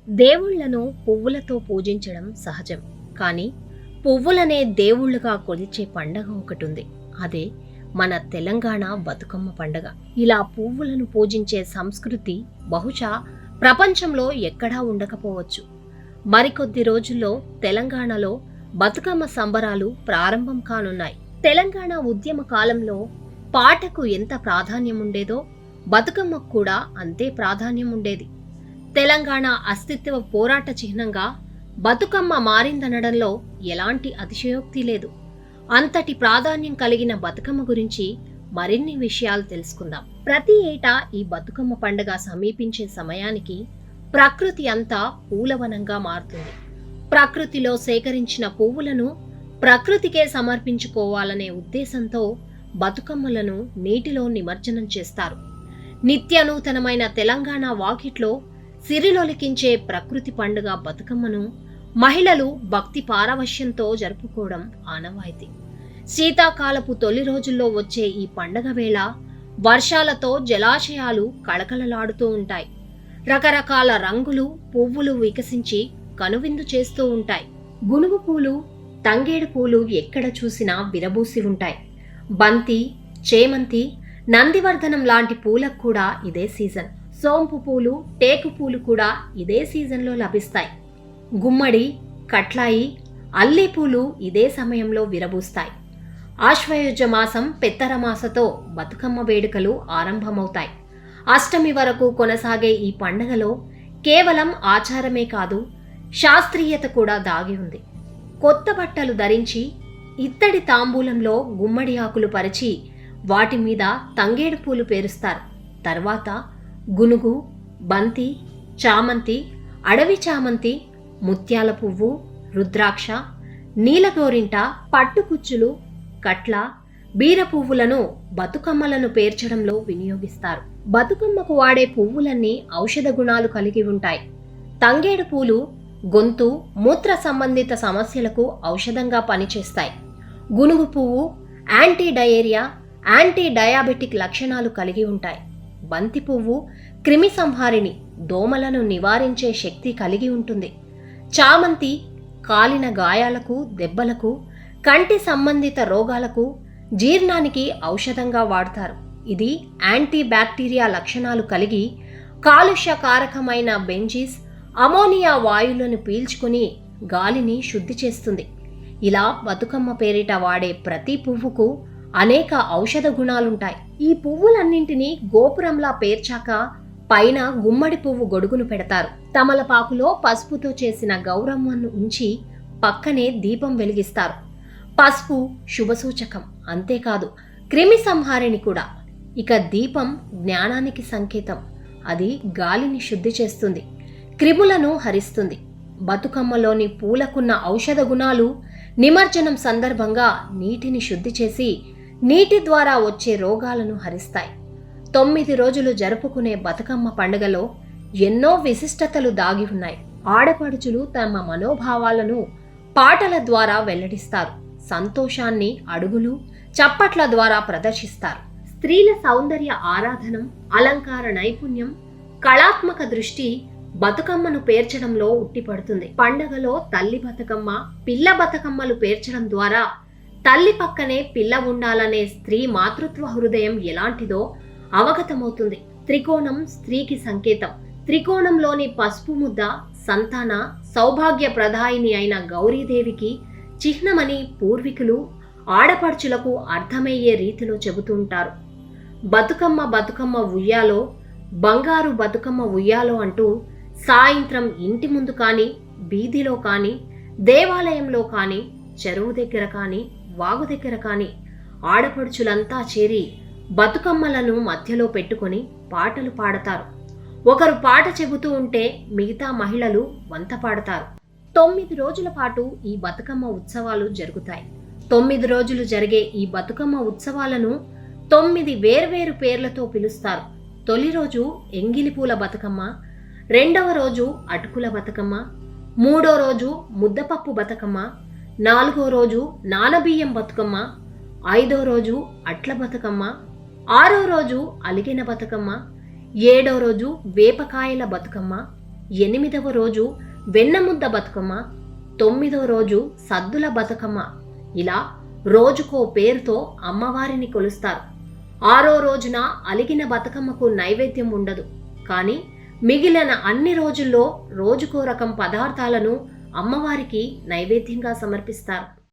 దేవుళ్లను పువ్వులతో పూజించడం సహజం. కానీ పువ్వులనే దేవుళ్ళుగా కొలిచే పండగ ఒకటుంది. అదే మన తెలంగాణ బతుకమ్మ పండగ. ఇలా పువ్వులను పూజించే సంస్కృతి బహుశా ప్రపంచంలో ఎక్కడా ఉండకపోవచ్చు. మరికొద్ది రోజుల్లో తెలంగాణలో బతుకమ్మ సంబరాలు ప్రారంభం కానున్నాయి. తెలంగాణ ఉద్యమ కాలంలో పాటకు ఎంత ప్రాధాన్యం ఉండేదో బతుకమ్మకు కూడా అంతే ప్రాధాన్యం ఉండేది. తెలంగాణ అస్తిత్వ పోరాట చిహ్నంగా బతుకమ్మ మారిందనడంలో ఎలాంటి అతిశయోక్తి లేదు. అంతటి ప్రాధాన్యం కలిగిన బతుకమ్మ గురించి మరిన్ని విషయాలు తెలుసుకుందాం. ప్రతి ఏటా ఈ బతుకమ్మ పండుగ సమీపించే సమయానికి ప్రకృతి అంతా పూలవనంగా మారుతుంది. ప్రకృతిలో సేకరించిన పువ్వులను ప్రకృతికే సమర్పించుకోవాలనే ఉద్దేశంతో బతుకమ్మలను నీటిలో నిమజ్జనం చేస్తారు. నిత్యనూతనమైన తెలంగాణ వాకిట్లో సిరిలొలికించే ప్రకృతి పండుగ బతుకమ్మను మహిళలు భక్తి పారవశ్యంతో జరుపుకోవడం ఆనవాయితీ. శీతాకాలపు తొలి రోజుల్లో వచ్చే ఈ పండగ వేళ వర్షాలతో జలాశయాలు కళకళలాడుతూ ఉంటాయి. రకరకాల రంగులు పువ్వులు వికసించి కనువిందు చేస్తూ ఉంటాయి. గునుగు పూలు, తంగేడు పూలు ఎక్కడ చూసినా విరబూసి ఉంటాయి. బంతి, చేమంతి, నందివర్ధనం లాంటి పూలకు కూడా ఇదే సీజన్. సోంపు పూలు, టేకు పూలు కూడా ఇదే సీజన్లో లభిస్తాయి. గుమ్మడి, కట్లాయి, అల్లి పూలు ఇదే సమయంలో విరబూస్తాయి. ఆశ్వయుజ మాసం పెత్తరమాసతో బతుకమ్మ వేడుకలు ఆరంభమవుతాయి. అష్టమి వరకు కొనసాగే ఈ పండగలో కేవలం ఆచారమే కాదు, శాస్త్రీయత కూడా దాగి ఉంది. కొత్త బట్టలు ధరించి ఇత్తడి తాంబూలంలో గుమ్మడి ఆకులు పరిచి వాటి మీద తంగేడు పూలు పేరుస్తారు. తర్వాత గునుగు, బంతి, చామంతి, అడవి చామంతి, ముత్యాల పువ్వు, రుద్రాక్ష, నీలగోరింట, పట్టుకుచ్చులు, కట్ల, బీర పువ్వులను బతుకమ్మలను పేర్చడంలో వినియోగిస్తారు. బతుకమ్మకు వాడే పువ్వులన్నీ ఔషధ గుణాలు కలిగి ఉంటాయి. తంగేడు పూలు గొంతు, మూత్ర సంబంధిత సమస్యలకు ఔషధంగా పనిచేస్తాయి. గునుగు పువ్వు యాంటీ డయేరియా, యాంటీ డయాబెటిక్ లక్షణాలు కలిగి ఉంటాయి. బంతి పువ్వు క్రిమి సంహారిణి, దోమలను నివారించే శక్తి కలిగి ఉంటుంది. చామంతి కాలిన గాయాలకు, దెబ్బలకు, కంటి సంబంధిత రోగాలకు, జీర్ణానికి ఔషధంగా వాడతారు. ఇది యాంటీ బ్యాక్టీరియా లక్షణాలు కలిగి కాలుష్య కారకమైన బెంజీస్, అమోనియా వాయువులను పీల్చుకుని గాలిని శుద్ధి చేస్తుంది. ఇలా బతుకమ్మ పేరిట వాడే ప్రతి పువ్వుకు అనేక ఔషధ గుణాలుంటాయి. ఈ పువ్వులన్నింటినీ గోపురంలా పేర్చాక పైన గుమ్మడి పువ్వు గొడుగును పెడతారు. తమలపాకులో పసుపుతో చేసిన గౌరమ్మను ఉంచి పక్కనే దీపం వెలిగిస్తారు. పసుపు శుభసూచకం, అంతేకాదు క్రిమి సంహారిణి కూడా. ఇక దీపం జ్ఞానానికి సంకేతం. అది గాలిని శుద్ధి చేస్తుంది, క్రిములను హరిస్తుంది. బతుకమ్మలోని పూలకున్న ఔషధ గుణాలు నిమజ్జనం సందర్భంగా నీటిని శుద్ధి చేసి నీటి ద్వారా వచ్చే రోగాలను హరిస్తాయి. 9 రోజులు జరుపుకునే బతుకమ్మ పండుగలో ఎన్నో విశిష్టతలు దాగి ఉన్నాయి. ఆడపడుచులు తమ మనోభావాలను పాటల ద్వారా వెల్లడిస్తారు. సంతోషాన్ని అడుగులు, చప్పట్ల ద్వారా ప్రదర్శిస్తారు. స్త్రీల సౌందర్య ఆరాధనం, అలంకార నైపుణ్యం, కళాత్మక దృష్టి బతుకమ్మను పేర్చడంలో ఉట్టిపడుతుంది. పండగలో తల్లి బతుకమ్మ, పిల్ల బతుకమ్మలు పేర్చడం ద్వారా తల్లి పక్కనే పిల్ల ఉండాలనే స్త్రీ మాతృత్వ హృదయం ఎలాంటిదో అవగతమవుతుంది. త్రికోణం స్త్రీకి సంకేతం. త్రికోణంలోని పసుపు ముద్ద సంతాన సౌభాగ్య ప్రదాయిని అయిన గౌరీదేవికి చిహ్నమని పూర్వీకులు ఆడపడుచులకు అర్థమయ్యే రీతిలో చెబుతుంటారు. బతుకమ్మ బతుకమ్మ ఉయ్యాలో, బంగారు బతుకమ్మ ఉయ్యాలో అంటూ సాయంత్రం ఇంటి ముందు కానీ, వీధిలో కానీ, దేవాలయంలో కానీ, చెరువు దగ్గర కానీ, వాగు దగ్గర కానీ ఆడపడుచులంతా చేరి బతుకమ్మలను మధ్యలో పెట్టుకొని పాటలు పాడతారు. ఒకరు పాట చెబుతూ ఉంటే మిగతా మహిళలు వంత పాడతారు. 9 రోజుల పాటు ఈ బతుకమ్మ ఉత్సవాలు జరుగుతాయి. 9 రోజులు జరిగే ఈ బతుకమ్మ ఉత్సవాలను 9 వేర్వేరు పేర్లతో పిలుస్తారు. తొలి రోజు ఎంగిలిపూల బతుకమ్మ, రెండవ రోజు అటుకుల బతుకమ్మ, మూడో రోజు ముద్దపప్పు బతుకమ్మ, నాలుగో రోజు నానబియ్యం బతుకమ్మ, ఐదో రోజు అట్ల బతుకమ్మ, ఆరో రోజు అలిగిన బతుకమ్మ, ఏడో రోజు వేపకాయల బతుకమ్మ, 8వ రోజు వెన్నముద్ద బతుకమ్మ, 9వ రోజు సద్దుల బతుకమ్మ. ఇలా రోజుకో పేరుతో అమ్మవారిని కొలుస్తారు. 6వ రోజున అలిగిన బతుకమ్మకు నైవేద్యం ఉండదు. కానీ మిగిలిన అన్ని రోజుల్లో రోజుకో రకం పదార్థాలను అమ్మవారికి నైవేద్యంగా సమర్పిస్తారు.